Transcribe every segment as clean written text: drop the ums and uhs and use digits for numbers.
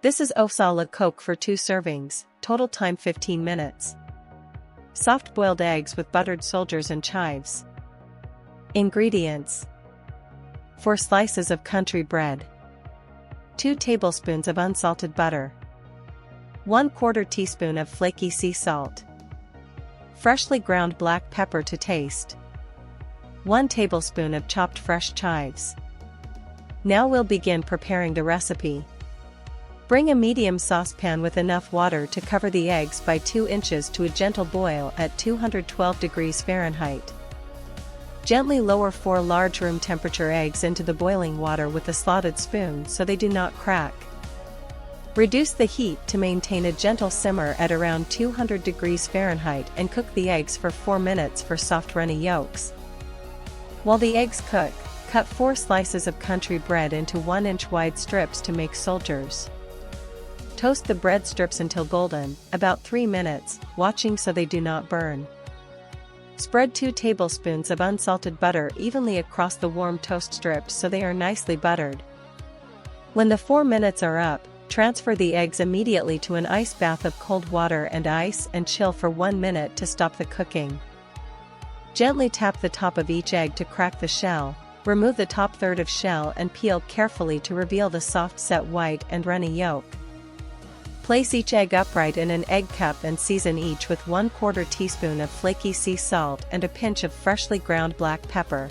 This is Oeufs à la coque for 2 servings, total time 15 minutes. Soft boiled eggs with buttered soldiers and chives. Ingredients: 4 slices of country bread, 2 tablespoons of unsalted butter, 1/4 teaspoon of flaky sea salt, freshly ground black pepper to taste, 1 tablespoon of chopped fresh chives. Now we'll begin preparing the recipe. Bring a medium saucepan with enough water to cover the eggs by 2 inches to a gentle boil at 212 degrees Fahrenheit. Gently lower 4 large room temperature eggs into the boiling water with a slotted spoon so they do not crack. Reduce the heat to maintain a gentle simmer at around 200 degrees Fahrenheit and cook the eggs for 4 minutes for soft runny yolks. While the eggs cook, cut 4 slices of country bread into 1-inch wide strips to make soldiers. Toast the bread strips until golden, about 3 minutes, watching so they do not burn. Spread 2 tablespoons of unsalted butter evenly across the warm toast strips so they are nicely buttered. When the 4 minutes are up, transfer the eggs immediately to an ice bath of cold water and ice and chill for 1 minute to stop the cooking. Gently tap the top of each egg to crack the shell, remove the top third of shell and peel carefully to reveal the soft set white and runny yolk. Place each egg upright in an egg cup and season each with 1/4 teaspoon of flaky sea salt and a pinch of freshly ground black pepper.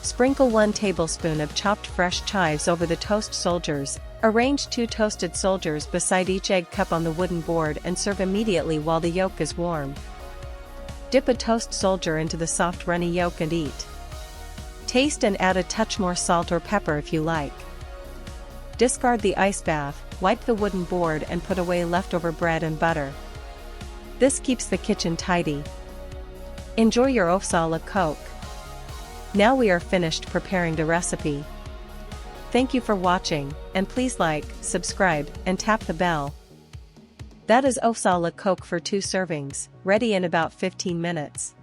Sprinkle 1 tablespoon of chopped fresh chives over the toast soldiers, arrange 2 toasted soldiers beside each egg cup on the wooden board and serve immediately while the yolk is warm. Dip a toast soldier into the soft runny yolk and eat. Taste and add a touch more salt or pepper if you like. Discard the ice bath, wipe the wooden board and put away leftover bread and butter. This keeps the kitchen tidy. Enjoy your Oeufs à la coque. Now we are finished preparing the recipe. Thank you for watching, and please like, subscribe, and tap the bell. That is Oeufs à la coque for 2 servings, ready in about 15 minutes.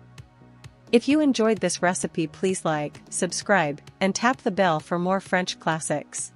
If you enjoyed this recipe, please like, subscribe, and tap the bell for more French classics.